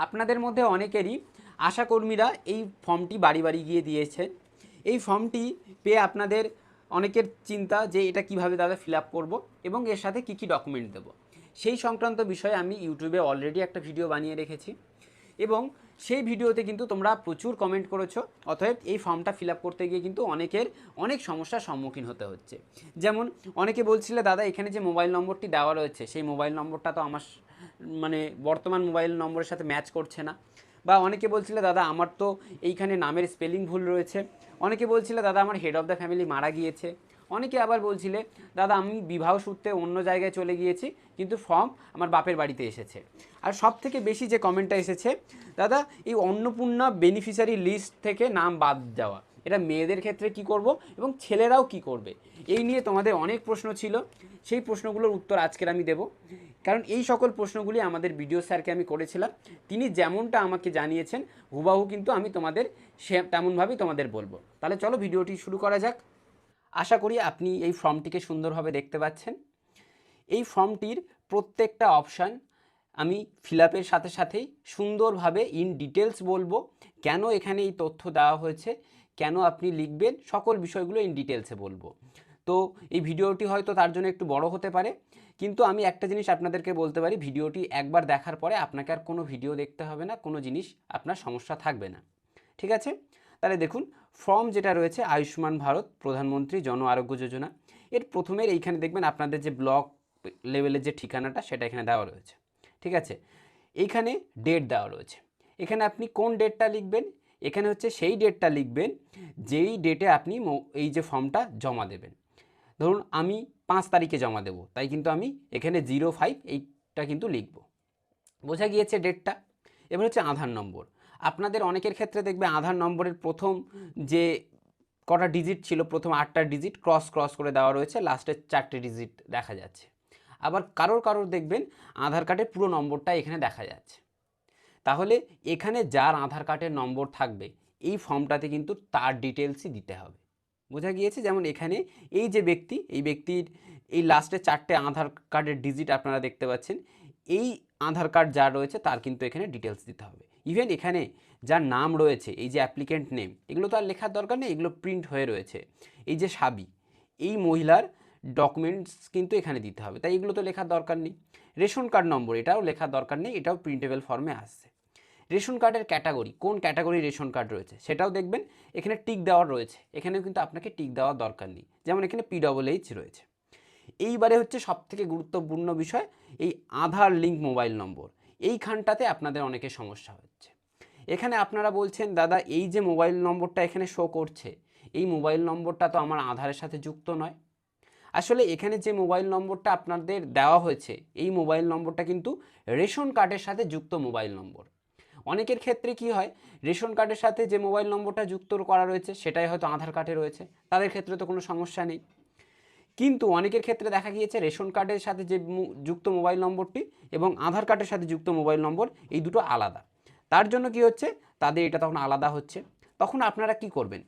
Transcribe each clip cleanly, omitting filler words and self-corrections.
আপনাদের মধ্যে অনেকেরই আশাকর্মীরা এই ফর্মটি বাড়ি বাড়ি গিয়ে দিয়েছে। এই ফর্মটি পেয়ে আপনাদের অনেকের চিন্তা যে এটা কিভাবে দাদা ফিল আপ করবো এবং এর সাথে কি কি ডকুমেন্ট দেবো, সেই সংক্রান্ত বিষয়ে আমি ইউটিউবে অলরেডি একটা ভিডিও বানিয়ে রেখেছি এবং সেই ভিডিওতে কিন্তু তোমরা প্রচুর কমেন্ট করেছো। অতএব এই ফর্মটা ফিল আপ করতে গিয়ে কিন্তু অনেকের অনেক সমস্যার সম্মুখীন হতে হচ্ছে। যেমন অনেকে বলছিলে দাদা এখানে যে মোবাইল নম্বরটি দেওয়া রয়েছে সেই মোবাইল নম্বরটা তো আমার মানে বর্তমান মোবাইল নম্বরের সাথে ম্যাচ করছে না। বা অনেকে বলছিলে দাদা আমার তো এইখানে নামের স্পেলিং ভুল রয়েছে। অনেকে বলছিলে দাদা আমার হেড অফ দ্য ফ্যামিলি মারা গিয়েছে। অনেকে আবার বলছিলে দাদা আমি বিবাহ সূত্রে অন্য জায়গায় চলে গিয়েছি কিন্তু ফর্ম আমার বাপের বাড়িতে এসেছে। আর সব থেকে বেশি যে কমেন্টটা এসেছে দাদা এই অন্নপূর্ণা বেনিফিশিয়ারি লিস্ট থেকে নাম বাদ যাওয়া, এটা মেয়েদের ক্ষেত্রে কি করব এবং ছেলেরাও কি করবে, এই নিয়ে তোমাদের অনেক প্রশ্ন ছিল। সেই প্রশ্নগুলোর উত্তর আজকের আমি দেব, কারণ এই সকল প্রশ্নগুলি আমাদের বিডিও স্যারকে আমি করেছিলাম। তিনি যেমনটা আমাকে জানিয়েছেন হুবাহু কিন্তু আমি তোমাদের তেমনভাবেই তোমাদের বলবো। তাহলে চলো ভিডিওটি শুরু করা যাক। আশা করি আপনি এই ফর্মটিকে সুন্দরভাবে দেখতে পাচ্ছেন। এই ফর্মটির প্রত্যেকটা অপশান আমি ফিল আপের সাথে সাথেই সুন্দরভাবে ইন ডিটেলস বলবো, কেন এখানে এই তথ্য দেওয়া হয়েছে, কেন আপনি লিখবেন, সকল বিষয়গুলো ইন ডিটেলসে বলবো। তো এই ভিডিওটি হয়তো তার জন্য একটু বড় হতে পারে, কিন্তু আমি একটা জিনিস আপনাদেরকে বলতে পারি, ভিডিওটি একবার দেখার পরে আপনাকে আর কোনো ভিডিও দেখতে হবে না, কোনো জিনিস আপনার সমস্যা থাকবে না। ঠিক আছে, তাহলে দেখুন ফর্ম যেটা রয়েছে আয়ুষ্মান ভারত প্রধানমন্ত্রী জন আরোগ্য যোজনা, এর প্রথমের এইখানে দেখবেন আপনাদের যে ব্লক লেভেলের যে ঠিকানাটা সেটা এখানে দেওয়া রয়েছে। ঠিক আছে, এইখানে ডেট দেওয়া রয়েছে। এখানে আপনি কোন ডেটটা লিখবেন, এখানে হচ্ছে সেই ডেটটা লিখবেন যেই ডেটে আপনি এই যে ফর্মটা জমা দেবেন। ধরুন আমি 5 তারিখে জমা দেব, তাই কিন্তু আমি এখানে 05 এইটা কিন্তু লিখব। বোঝা গিয়েছে ডেটটা। এবার হচ্ছে আধার নম্বর। আপনাদের অনেকের ক্ষেত্রে দেখবে আধার নম্বরের প্রথম যে কটা ডিজিট ছিল, প্রথম 8টা ডিজিট ক্রস করে দেওয়া রয়েছে, লাস্টের 4টে ডিজিট দেখা যাচ্ছে। আবার কারোর দেখবেন আধার কার্ডের পুরো নম্বরটা এখানে দেখা যাচ্ছে। তাহলে এখানে যার আধার কার্ডের নম্বর থাকবে এই ফর্মটাতে কিন্তু তার ডিটেলসই দিতে হবে। বোঝা গিয়েছে? যেমন এখানে এই যে ব্যক্তি, এই ব্যক্তির এই লাস্টে 4টে আধার কার্ডের ডিজিট আপনারা দেখতে পাচ্ছেন, এই আধার কার্ড যার রয়েছে তার কিন্তু এখানে ডিটেলস দিতে হবে। ইভেন এখানে যার নাম রয়েছে এই যে অ্যাপ্লিকেন্ট নেম, এগুলো তো আর লেখার দরকার নেই, এগুলো প্রিন্ট হয়ে রয়েছে। এই যে সাবি, এই মহিলার ডকুমেন্টস কিন্তু এখানে দিতে হবে, তাই এগুলো তো লেখার দরকার নেই। রেশন কার্ড নম্বর, এটাও লেখার দরকার নেই, এটাও প্রিন্টেবল ফর্মে আসছে। রেশন কার্ডের ক্যাটাগরি, কোন ক্যাটাগরি রেশন কার্ড রয়েছে সেটাও দেখবেন এখানে টিক দেওয়ার রয়েছে, এখানেও কিন্তু আপনাকে টিক দেওয়ার দরকার নেই, যেমন এখানে PWH রয়েছে। এইবারে হচ্ছে সবথেকে গুরুত্বপূর্ণ বিষয়, এই আধার লিঙ্ক মোবাইল নম্বর, এইখানটাতে আপনাদের অনেকের সমস্যা হচ্ছে। এখানে আপনারা বলছেন দাদা এই যে মোবাইল নম্বরটা এখানে শো করছে, এই মোবাইল নম্বরটা তো আমার আধারের সাথে যুক্ত নয়। আসলে এখানে যে মোবাইল নম্বরটা আপনাদের দেওয়া হয়েছে এই মোবাইল নম্বরটা কিন্তু রেশন কার্ডের সাথে যুক্ত মোবাইল নম্বর। অনেকের ক্ষেত্রে কি হয়, রেশন কার্ডের সাথে যে মোবাইল নম্বরটা যুক্ত করা রয়েছে সেটাই হয়তো আধার কার্ডে রয়েছে, তাদের ক্ষেত্রে তো কোনো সমস্যা নেই। কিন্তু অনেকের ক্ষেত্রে দেখা গিয়েছে রেশন কার্ডের সাথে যে যুক্ত মোবাইল নম্বরটি এবং আধার কার্ডের সাথে যুক্ত মোবাইল নম্বর এই দুটো আলাদা। তার জন্য কি হচ্ছে, তাদের এটা তখন আলাদা হচ্ছে। তখন আপনারা কি করবেন,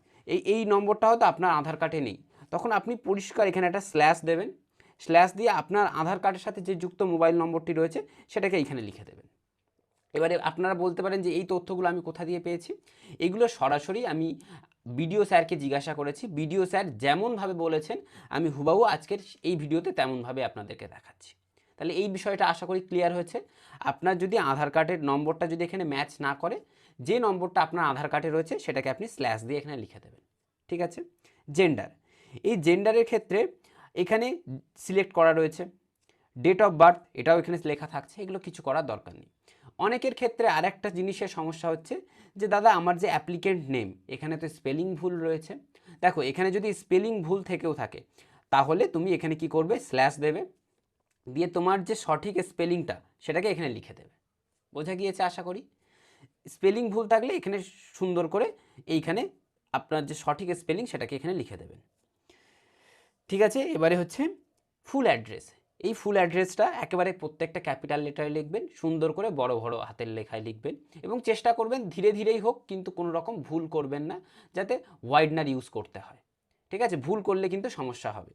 এই নম্বরটা হয়তো আপনার আধার কার্ডে নেই, তখন আপনি পরিষ্কার এখানে একটা স্ল্যাশ দেবেন, স্ল্যাশ দিয়ে আপনার আধার কার্ডের সাথে যে যুক্ত মোবাইল নম্বরটি রয়েছে সেটাকে এইখানে লিখে দেবেন। এবারে আপনারা বলতে পারেন যে এই তথ্যগুলো আমি কোথা দিয়ে পেয়েছি, এগুলো সরাসরি আমি বিডিও স্যারকে জিজ্ঞাসা করেছি, বিডিও স্যার যেমনভাবে বলেছেন আমি হুবাহু আজকের এই ভিডিওতে তেমনভাবে আপনাদেরকে দেখাচ্ছি। তাহলে এই বিষয়টা আশা করি ক্লিয়ার হয়েছে। আপনার যদি আধার কার্ডের নম্বরটা যদি এখানে ম্যাচ না করে, যে নম্বরটা আপনার আধার কার্ডে রয়েছে সেটাকে আপনি স্ল্যাশ দিয়ে এখানে লিখে দেবেন। ঠিক আছে, জেন্ডার, এই জেন্ডারের ক্ষেত্রে এখানে সিলেক্ট করা রয়েছে। ডেট অফ বার্থ, এটাও এখানে লেখা থাকছে, এগুলো কিছু করার দরকার নেই। অনেকের ক্ষেত্রে আরেকটা জিনিসের সমস্যা হচ্ছে যে দাদা আমার যে অ্যাপ্লিকেন্ট নেম এখানে তো স্পেলিং ভুল রয়েছে। দেখো এখানে যদি স্পেলিং ভুল থেকেও থাকে তাহলে তুমি এখানে কি করবে, স্ল্যাশ দেবে, দিয়ে তোমার যে সঠিক স্পেলিংটা সেটাকে এখানে লিখে দেবে। বোঝা গিয়েছে আশা করি? স্পেলিং ভুল থাকলে এখানে সুন্দর করে এইখানে আপনার যে সঠিক স্পেলিং সেটাকে এখানে লিখে দেবেন। ঠিক আছে, এবারে হচ্ছে ফুল অ্যাড্রেস। এই ফুল অ্যাড্রেসটা একেবারে প্রত্যেকটা ক্যাপিটাল লেটারে লিখবেন, সুন্দর করে বড় বড় হাতের লেখায় লিখবেন এবং চেষ্টা করবেন ধীরে ধীরেই হোক, কিন্তু কোনো রকম ভুল করবেন না, যাতে ওয়াইডনার ইউজ করতে হয়। ঠিক আছে, ভুল করলে কিন্তু সমস্যা হবে।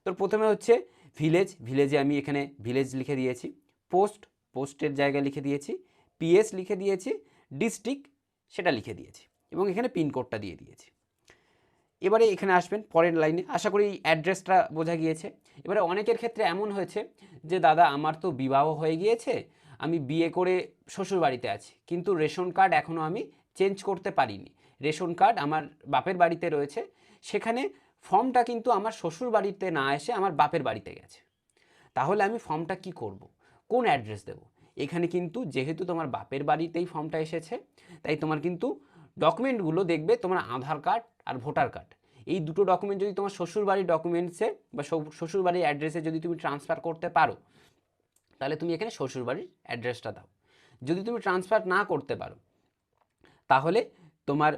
তো প্রথমে হচ্ছে ভিলেজ, ভিলেজে আমি এখানে ভিলেজ লিখে দিয়েছি। পোস্ট, পোস্টের জায়গায় লিখে দিয়েছি পিএস লিখে দিয়েছি, ডিস্ট্রিক্ট সেটা লিখে দিয়েছি এবং এখানে পিনকোডটা দিয়ে দিয়েছি। এবারে এখানে আসবেন পরের লাইনে, আশা করি অ্যাড্রেসটা বোঝা গিয়েছে। এবারে অনেকের ক্ষেত্রে এমন হয়েছে যে দাদা আমার তো বিবাহ হয়ে গিয়েছে, আমি বিয়ে করে শ্বশুর বাড়িতে আছি, কিন্তু রেশন কার্ড এখনও আমি চেঞ্জ করতে পারিনি, রেশন কার্ড আমার বাপের বাড়িতে রয়েছে, সেখানে ফর্মটা কিন্তু আমার শ্বশুর বাড়িতে না এসে আমার বাপের বাড়িতে গেছে, তাহলে আমি ফর্মটা কি করব, কোন অ্যাড্রেস দেব? এখানে কিন্তু যেহেতু তোমার বাপের বাড়িতেই ফর্মটা এসেছে, তাই তোমার কিন্তু ডকুমেন্টগুলো দেখবে তোমার আধার কার্ড আর ভোটার কার্ড, এই দুটো ডকুমেন্ট যদি তোমার শ্বশুরবাড়ির ডকুমেন্টসে বা শ্বশুরবাড়ির অ্যাড্রেসে যদি তুমি ট্রান্সফার করতে পারো, তাহলে তুমি এখানে শ্বশুরবাড়ির অ্যাড্রেসটা দাও। যদি তুমি ট্রান্সফার না করতে পারো, তাহলে তোমার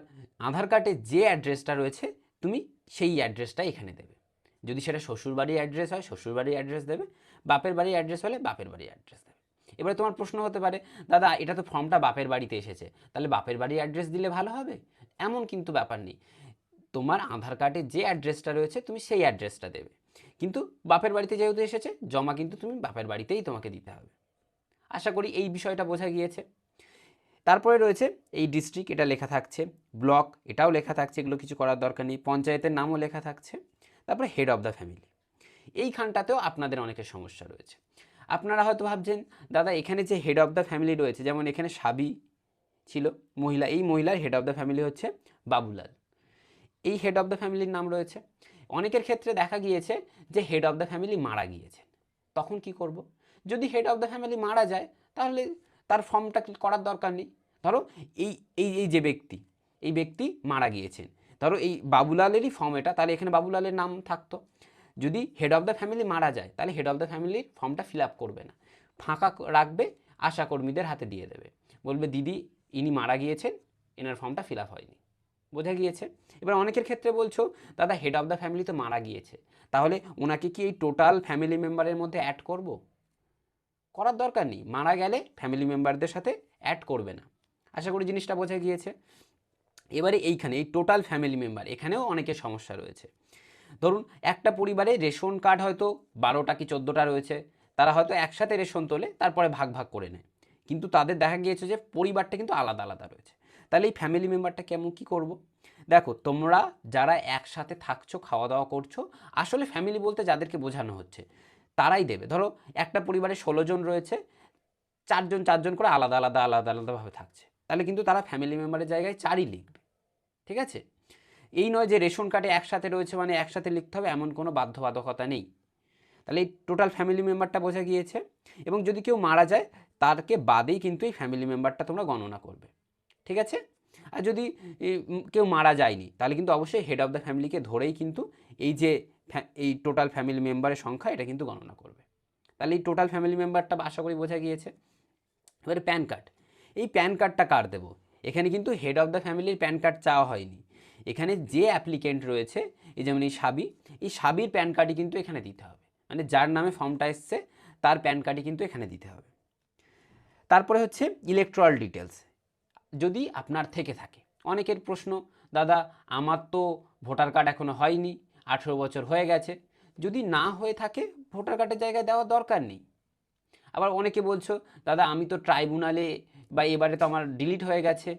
আধার কার্ডে যে অ্যাড্রেসটা রয়েছে তুমি সেই অ্যাড্রেসটা এখানে দেবে। যদি সেটা শ্বশুরবাড়ির অ্যাড্রেস হয় শ্বশুরবাড়ির অ্যাড্রেস দেবে, বাপের বাড়ির অ্যাড্রেস হলে বাপের বাড়ির অ্যাড্রেস দেবে। এবারে তোমার প্রশ্ন হতে পারে, দাদা এটা তো ফর্মটা বাপের বাড়িতে এসেছে, তাহলে বাপের বাড়ির অ্যাড্রেস দিলে ভালো হবে? এমন কিন্তু ব্যাপার নেই, তোমার আধার কার্ডে যে অ্যাড্রেসটা রয়েছে তুমি সেই অ্যাড্রেসটা দেবে, কিন্তু বাপের বাড়িতে যেহেতু এসেছে জমা কিন্তু তুমি বাপের বাড়িতেই তোমাকে দিতে হবে। আশা করি এই বিষয়টা বোঝা গিয়েছে। তারপরে রয়েছে এই ডিস্ট্রিক্ট, এটা লেখা থাকছে, ব্লক এটাও লেখা থাকছে, এগুলো কিছু করার দরকার নেই, পঞ্চায়েতের নামও লেখা থাকছে। তারপরে হেড অফ দ্য ফ্যামিলি, এইখানটাতেও আপনাদের অনেকের সমস্যা রয়েছে। আপনারা হয়তো ভাবছেন দাদা এখানে যে হেড অফ দ্য ফ্যামিলি রয়েছে, যেমন এখানে সাবি ছিল মহিলা, এই মহিলার হেড অফ দ্য ফ্যামিলি হচ্ছে বাবুলাল, এই হেড অফ দ্য ফ্যামিলির নাম রয়েছে। অনেকের ক্ষেত্রে দেখা গিয়েছে যে হেড অফ দ্য ফ্যামিলি মারা গিয়েছে, তখন কি করব? যদি হেড অফ দ্য ফ্যামিলি মারা যায় তাহলে তার ফর্মটা করার দরকার নেই। ধরো এই এই এই যে ব্যক্তি, এই ব্যক্তি মারা গিয়েছেন, ধরো এই বাবুলালেরই ফর্ম এটা, তাহলে এখানে বাবুলালের নাম থাকতো। যদি হেড অফ দ্য ফ্যামিলি মারা যায় তাহলে হেড অফ দ্য ফ্যামিলির ফর্মটা ফিল আপ করবে না, ফাঁকা রাখবে, আশাকর্মীদের হাতে দিয়ে দেবে, বলবে দিদি ইনি মারা গিয়েছেন, এনার ফর্মটা ফিল আপ হয়নি। বোঝা গিয়েছে? এবার অনেকের ক্ষেত্রে বলছো দাদা হেড অফ দ্য ফ্যামিলি তো মারা গিয়েছে, তাহলে ওনাকে কি এই টোটাল ফ্যামিলি মেম্বারের মধ্যে অ্যাড করব? করার দরকার নেই, মারা গেলে ফ্যামিলি মেম্বারদের সাথে অ্যাড করবে না। আশা করি জিনিসটা বোঝা গিয়েছে। এবারে এইখানে এই টোটাল ফ্যামিলি মেম্বার, এখানেও অনেকের সমস্যা রয়েছে। ধরুন একটা পরিবারে রেশন কার্ড হয়তো 12টা কি 14টা রয়েছে, তারা হয়তো একসাথে রেশন তোলে, তারপরে ভাগ ভাগ করে নেয়, কিন্তু তাদের দেখা গিয়েছে যে পরিবারটা কিন্তু আলাদা আলাদা রয়েছে। তাহলে এই ফ্যামিলি মেম্বারটা কেমন কী করব? দেখো তোমরা যারা একসাথে থাকছো, খাওয়া দাওয়া করছো, আসলে ফ্যামিলি বলতে যাদেরকে বোঝানো হচ্ছে তারাই দেবে। ধরো একটা পরিবারে 16 জন রয়েছে, চারজন চারজন করে আলাদা আলাদা আলাদা আলাদাভাবে থাকছে, তাহলে কিন্তু তারা ফ্যামিলি মেম্বারের জায়গায় 4ই লিখবে। ঠিক আছে? এই নয় যে রেশন কার্ডে একসাথে রয়েছে মানে একসাথে লিখতে হবে, এমন কোনো বাধ্যবাধকতা নেই। তাহলে এই টোটাল ফ্যামিলি মেম্বারটা বোঝা গিয়েছে। এবং যদি কেউ মারা যায় তারকে বাদেই কিন্তু এই ফ্যামিলি মেম্বারটা তোমরা গণনা করবে। ঠিক আছে? আর যদি কেউ মারা যায়নি তাহলে কিন্তু অবশ্যই হেড অফ দ্য ফ্যামিলিকে ধরেই কিন্তু এই যে এই টোটাল ফ্যামিলি মেম্বারের সংখ্যা এটা কিন্তু গণনা করবে। তাহলে এই টোটাল ফ্যামিলি মেম্বারটা আশা করি বোঝা গিয়েছে। এবারে প্যান কার্ড, এই প্যান কার্ডটা কার দেবো? এখানে কিন্তু হেড অফ দ্য ফ্যামিলির প্যান কার্ড চাওয়া হয়নি, এখানে যে অ্যাপ্লিকেন্ট রয়েছে, এই যেমন এই সাবির প্যান কার্ডই কিন্তু এখানে দিতে হবে, মানে যার নামে ফর্মটা এসছে তার প্যান কার্ডই কিন্তু এখানে দিতে হবে। তারপরে হচ্ছে ইলেকট্রাল ডিটেলস, যদি আপনার থেকে থাকে। অনেকের প্রশ্ন, দাদা আমার তো ভোটার কার্ড এখনও হয়নি, 18 বছর হয়ে গেছে, যদি না হয়ে থাকে ভোটার কার্ডের জায়গায় দেওয়ার দরকার নেই। আবার অনেকে বলছো দাদা আমি তো ট্রাইব্যুনালে বা এবারে তো আমার ডিলিট হয়ে গেছে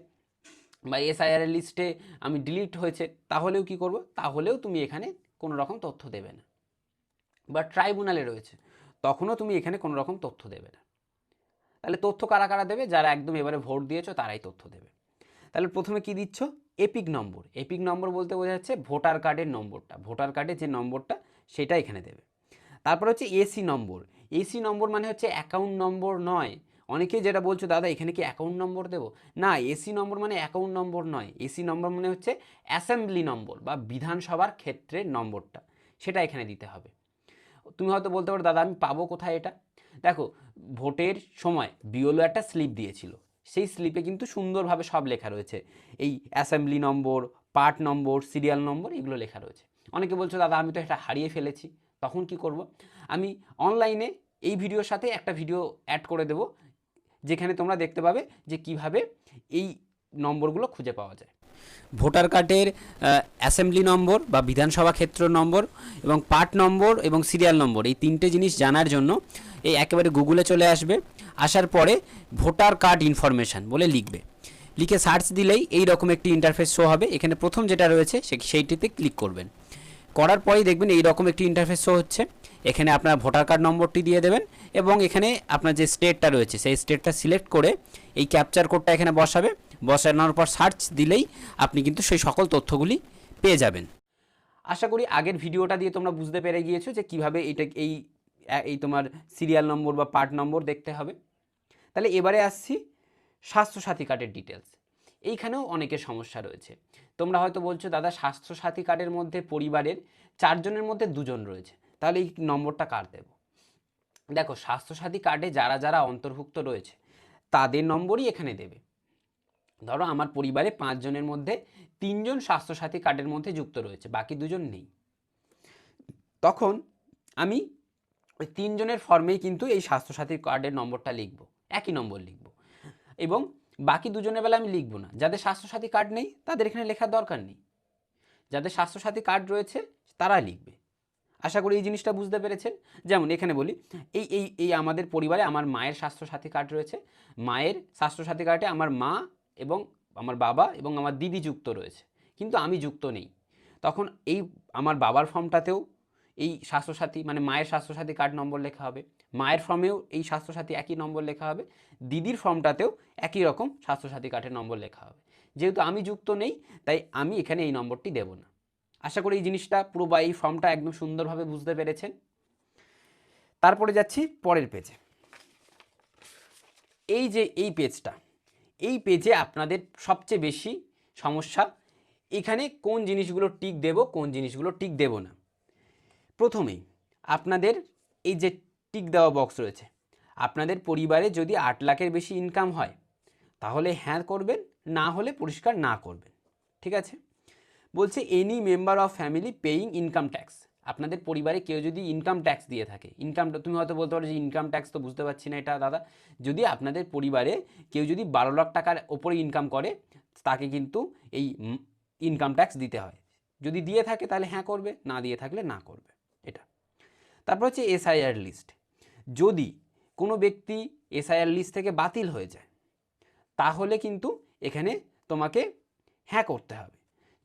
বা এসআইআর লিস্টে আমি ডিলিট হয়েছে, তাহলেও কি করব? তাহলেও তুমি এখানে কোনো রকম তথ্য দেবে না। বা ট্রাইব্যুনালে রয়েছে, তখনও তুমি এখানে কোনো রকম তথ্য দেবে না। তাহলে তথ্য কারা কারা দেবে? যারা একদম এবারে ভোট দিয়েছো তারাই তথ্য দেবে। তাহলে প্রথমে কি দিচ্ছ? এপিক নম্বর। এপিক নম্বর বলতে বোঝা যাচ্ছে ভোটার কার্ডের নম্বরটা, ভোটার কার্ডের যে নম্বরটা সেটা এখানে দেবে। তারপর হচ্ছে এসি নম্বর। এসি নম্বর মানে হচ্ছে অ্যাকাউন্ট নম্বর নয়। অনেকেই যেটা বলছো দাদা এখানে কি অ্যাকাউন্ট নম্বর দেবো? না, এসি নম্বর মানে অ্যাকাউন্ট নম্বর নয়, এসি নম্বর মানে হচ্ছে অ্যাসেম্বলি নম্বর বা বিধানসভার ক্ষেত্রের নম্বরটা, সেটা এখানে দিতে হবে। তুমি হয়তো বলতে পারো দাদা আমি পাবো কোথায় এটা? দেখো ভোটের সময় বিওলো একটা স্লিপ দিয়েছিল, সেই স্লিপে কিন্তু সুন্দরভাবে সব লেখা রয়েছে, এই অ্যাসেম্বলি নম্বর, পার্ট নম্বর, সিরিয়াল নম্বর, এগুলো লেখা রয়েছে। অনেকে বলছো দাদা আমি তো এটা হারিয়ে ফেলেছি, তখন কি করব? আমি অনলাইনে এই ভিডিওর সাথে একটা ভিডিও অ্যাড করে দেব, যেখানে তোমরা দেখতে পাবে যে কিভাবে এই নম্বরগুলো খুঁজে পাওয়া যায়। ভোটার কার্ডের অ্যাসেম্বলি নম্বর বা বিধানসভা ক্ষেত্র নম্বর এবং পার্ট নম্বর এবং সিরিয়াল নম্বর, এই তিনটে জিনিস জানার জন্য এই একেবারে গুগলে চলে আসবে, আসার পরে ভোটার কার্ড ইনফরমেশান বলে লিখবে, লিখে সার্চ দিলেই এই রকম একটি ইন্টারফেস শো হবে। এখানে প্রথম যেটা রয়েছে সেইটিতে ক্লিক করবেন, করার পরেই দেখবেন এই রকম একটি ইন্টারফেস শো হচ্ছে। এখানে আপনার ভোটার কার্ড নম্বরটি দিয়ে দেবেন এবং এখানে আপনার যে স্টেটটা রয়েছে সেই স্টেটটা সিলেক্ট করে এই ক্যাপচার কোডটা এখানে বসাবে, বসানোর পর সার্চ দিলেই আপনি কিন্তু সেই সকল তথ্যগুলি পেয়ে যাবেন। আশা করি আগের ভিডিওটা দিয়ে তোমরা বুঝতে পেরে গিয়েছো যে কীভাবে এই তোমার সিরিয়াল নম্বর বা পার্ট নম্বর দেখতে হবে। তাহলে এবারে আসছি স্বাস্থ্যসাথী কার্ডের ডিটেলস। এইখানেও অনেকের সমস্যা রয়েছে। তোমরা হয়তো বলছো দাদা স্বাস্থ্যসাথী কার্ডের মধ্যে পরিবারের 4 জনের মধ্যে 2 জন রয়েছে, তাহলে এই নম্বরটা কার দেব? দেখো স্বাস্থ্যসাথী কার্ডে যারা যারা অন্তর্ভুক্ত রয়েছে তাদের নম্বরই এখানে দেবে। ধরো আমার পরিবারে 5 জনের মধ্যে 3 জন স্বাস্থ্যসাথী কার্ডের মধ্যে যুক্ত রয়েছে, বাকি 2 জন নেই, তখন আমি ওই 3 জনের ফর্মেই কিন্তু এই স্বাস্থ্যসাথী কার্ডের নম্বরটা লিখব, একই নম্বর লিখব, এবং বাকি 2 জনের বেলা আমি লিখব না। যাদের স্বাস্থ্যসাথী কার্ড নেই তাদের এখানে লেখার দরকার নেই, যাদের স্বাস্থ্যসাথী কার্ড রয়েছে তারা লিখবে। আশা করি এই জিনিসটা বুঝতে পেরেছেন। যেমন এখানে বলি এই আমাদের পরিবারে আমার মায়ের স্বাস্থ্যসাথী কার্ড রয়েছে, মায়ের স্বাস্থ্যসাথী কার্ডে আমার মা এবং আমার বাবা এবং আমার দিদি যুক্ত রয়েছে, কিন্তু আমি যুক্ত নেই। তখন এই আমার বাবার ফর্মটাতেও এই স্বাস্থ্যসাথী মানে মায়ের স্বাস্থ্যসাথী কার্ড নম্বর লেখা হবে, মায়ের ফর্মেও এই স্বাস্থ্যসাথী একই নম্বর লেখা হবে, দিদির ফর্মটাতেও একই রকম স্বাস্থ্যসাথী কার্ডের নম্বর লেখা হবে। যেহেতু আমি যুক্ত নেই তাই আমি এখানে এই নম্বরটি দেব না। আশা করি এই জিনিসটা পুরো বা এই ফর্মটা একদম সুন্দরভাবে বুঝতে পেরেছেন। তারপরে যাচ্ছি পরের পেজে। এই যে এই পেজটা, এই পেজে আপনাদের সবচেয়ে বেশি সমস্যা এখানে কোন জিনিসগুলো টিক দেব, কোন জিনিসগুলো টিক দেব না। প্রথমেই আপনাদের এই যে টিক দেওয়া বক্স রয়েছে, আপনাদের পরিবারে যদি 8 লাখের বেশি ইনকাম হয় তাহলে হ্যাঁ করবেন, না হলে পরিষ্কার না করবেন। ঠিক আছে? বলছে any member of family paying income tax. আপনাদের পরিবারে কেউ যদি ইনকাম ট্যাক্স দিয়ে থাকে, ইনকামটা তুমি হয়তো বলতে পারো যে ইনকাম ট্যাক্স তো বুঝতে পারছি না এটা দাদা। যদি আপনাদের পরিবারে কেউ যদি 12 লাখ টাকার ওপরে ইনকাম করে তাকে কিন্তু এই ইনকাম ট্যাক্স দিতে হয়। যদি দিয়ে থাকে তাহলে হ্যাঁ করবে, না দিয়ে থাকলে না করবে। এটা তারপর হচ্ছে এসআইআর লিস্ট। যদি কোনো ব্যক্তি এসআইআর লিস্ট থেকে বাতিল হয়ে যায় তাহলে কিন্তু এখানে তোমাকে হ্যাঁ করতে হবে।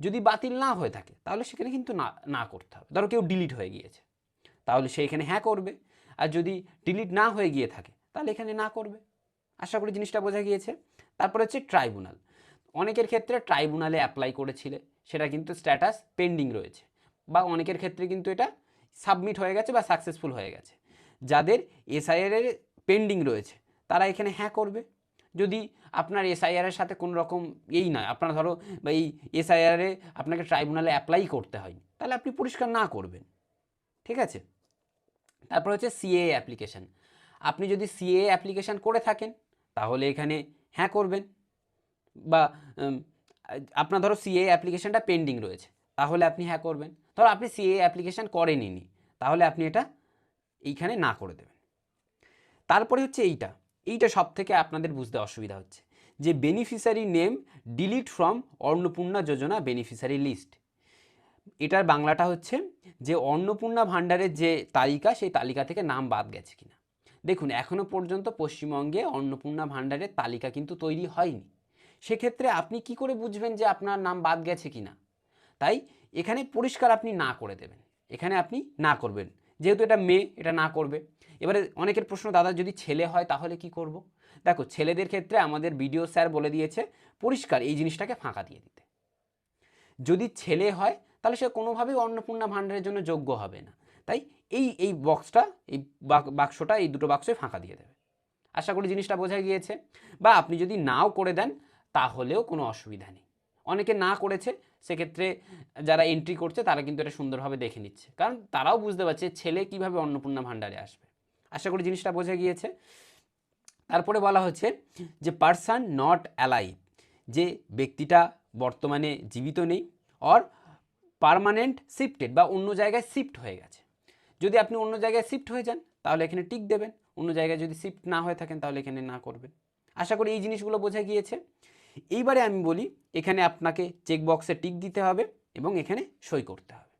যদি বাতিল না হয়ে থাকে তাহলে সেখানে কিন্তু না করতে হবে। ধরো কেউ ডিলিট হয়ে গিয়েছে তাহলে সে এখানে হ্যাঁ করবে, আর যদি ডিলিট না হয়ে গিয়ে থাকে তাহলে এখানে না করবে। আশা করি জিনিসটা বোঝা গিয়েছে। তারপর হচ্ছে ট্রাইব্যুনাল। অনেকের ক্ষেত্রে ট্রাইব্যুনালে অ্যাপ্লাই করেছিলে, সেটা কিন্তু স্ট্যাটাস পেন্ডিং রয়েছে, বা অনেকের ক্ষেত্রে কিন্তু এটা সাবমিট হয়ে গেছে বা সাকসেসফুল হয়ে গেছে। যাদের এসআইআর পেন্ডিং রয়েছে তারা এখানে হ্যাঁ করবে। যদি আপনার এসআইআরের সাথে কোনো রকম নয়, আপনার ধরো বা এই এসআইআরে আপনাকে ট্রাইব্যুনালে অ্যাপ্লাই করতে হয়, তাহলে আপনি পরিষ্কার না করবেন। ঠিক আছে? তারপর হচ্ছে সিএএ অ্যাপ্লিকেশান। আপনি যদি সিএএ অ্যাপ্লিকেশান করে থাকেন তাহলে এখানে হ্যাঁ করবেন, বা আপনার ধরো সিএএ অ্যাপ্লিকেশানটা পেন্ডিং রয়েছে তাহলে আপনি হ্যাঁ করবেন। ধরো আপনি সিএএ অ্যাপ্লিকেশান করেননি তাহলে আপনি এটা এইখানে না করে দেবেন। তারপরে হচ্ছে এইটা সব থেকে আপনাদের বুঝতে অসুবিধা হচ্ছে, যে beneficiary name delete from Annapurna Yojana beneficiary list. এটার বাংলাটা হচ্ছে যে অন্নপূর্ণা ভাণ্ডারের যে তালিকা সেই তালিকা থেকে নাম বাদ গেছে কিনা। দেখুন এখনও পর্যন্ত পশ্চিমবঙ্গে অন্নপূর্ণা ভাণ্ডারের তালিকা কিন্তু তৈরি হয়নি। সেক্ষেত্রে আপনি কি করে বুঝবেন যে আপনার নাম বাদ গেছে কিনা? তাই এখানে পরিষ্কার আপনি না করে দেবেন, এখানে আপনি না করবেন। যেহেতু এটা মেয়ে, এটা না করবে। এবারে অনেকের প্রশ্ন, দাদা যদি ছেলে হয় তাহলে কি করব? দেখো ছেলেদের ক্ষেত্রে আমাদের বিডিও স্যার বলে দিয়েছে পরিষ্কার এই জিনিসটাকে ফাঁকা দিয়ে দিতে। যদি ছেলে হয় তাহলে সে কোনোভাবেই অন্নপূর্ণা ভাণ্ডারের জন্য যোগ্য হবে না। তাই এই বক্সটা, এই বাক্সটা, এই দুটো বাক্সই ফাঁকা দিয়ে দেবে। আশা করি জিনিসটা বোঝা গিয়েছে। বা আপনি যদি নাও করে দেন তাহলেও কোনো অসুবিধা নেই। অনেকে না করেছে, সেক্ষেত্রে যারা এন্ট্রি করছে তারা কিন্তু এটা সুন্দরভাবে দেখে নিচ্ছে, কারণ তারাও বুঝতে পারছে ছেলে কিভাবে অন্নপূর্ণা ভাণ্ডারে আসবে। আশা করি জিনিসটা বোঝা গিয়েছে। তারপরে বলা হচ্ছে যে পারসন নট অ্যালাইভ, যে ব্যক্তিটা বর্তমানে জীবিত নেই, অর পার্মানেন্ট শিফটেড বা অন্য জায়গায় শিফট হয়ে গেছে। যদি আপনি অন্য জায়গায় শিফট হয়ে যান তাহলে এখানে টিক দেবেন, অন্য জায়গায় যদি শিফট না হয়ে থাকেন তাহলে এখানে না করবেন। আশা করি এই জিনিসগুলো বোঝা গিয়েছে। এইবারে আমি বলি এখানে আপনাকে চেকবক্সে টিক দিতে হবে এবং এখানে সই করতে হবে।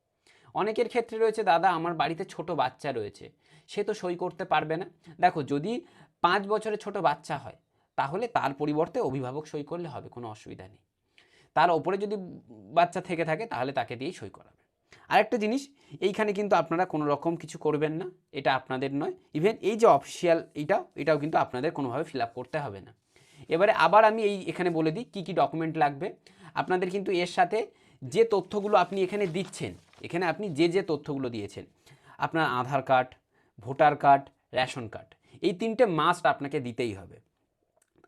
অনেকের ক্ষেত্রে রয়েছে দাদা আমার বাড়িতে ছোট বাচ্চা রয়েছে, সে তো সই করতে পারবে না। দেখো যদি 5 বছরের ছোট বাচ্চা হয়, তাহলে তার পরিবর্তে অভিভাবক সই করলে হবে, কোনো অসুবিধা নেই। তার ওপরে যদি বাচ্চা থেকে থাকে তাহলে তাকে দিয়েই সই করাবে। আরেকটা জিনিস, এইখানে কিন্তু আপনারা কোনো রকম কিছু করবেন না, এটা আপনাদের নয়। ইভেন এই যে অফিসিয়াল এটাও কিন্তু আপনাদের কোনোভাবে ফিল আপ করতে হবে না। এবারে আবার আমি এখানে বলে দিই কী কী ডকুমেন্ট লাগবে। আপনাদের কিন্তু এর সাথে যে তথ্যগুলো আপনি এখানে দিচ্ছেন, এখানে আপনি যে তথ্যগুলো দিয়েছেন, আপনার Aadhaar card, voter card, ration card, এই 3টে মাস্ট আপনাকে দিতেই হবে।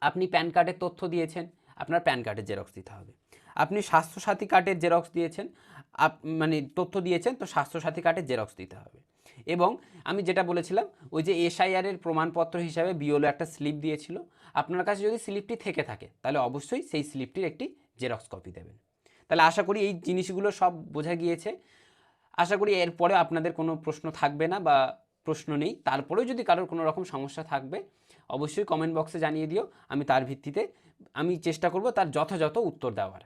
আপনি প্যান কার্ডের তথ্য দিয়েছেন, আপনার প্যান কার্ডের জেরক্স দিতে হবে। আপনি স্বাস্থ্যসাথী কার্ডের জেরক্স দিয়েছেন, মানে তথ্য দিয়েছেন, তো স্বাস্থ্যসাথী কার্ডের জেরক্স দিতে হবে। এবং আমি যেটা বলেছিলাম, ওই যে এসআইআরের প্রমাণপত্র হিসাবে বিওলো একটা স্লিপ দিয়েছিল, আপনার কাছে যদি স্লিপটি থেকে থাকে তাহলে অবশ্যই সেই স্লিপটির একটি জেরক্স কপি দেবেন। তাহলে আশা করি এই জিনিসগুলো সব বোঝা গিয়েছে। আশা করি এরপরে আপনাদের কোনো প্রশ্ন থাকবে না বা প্রশ্ন নেই। তারপরেও যদি কারোর কোনো রকম সমস্যা থাকবে অবশ্যই কমেন্ট বক্সে জানিয়ে দিও, আমি তার ভিত্তিতে আমি চেষ্টা করব তার যথাযথ উত্তর দেওয়ার।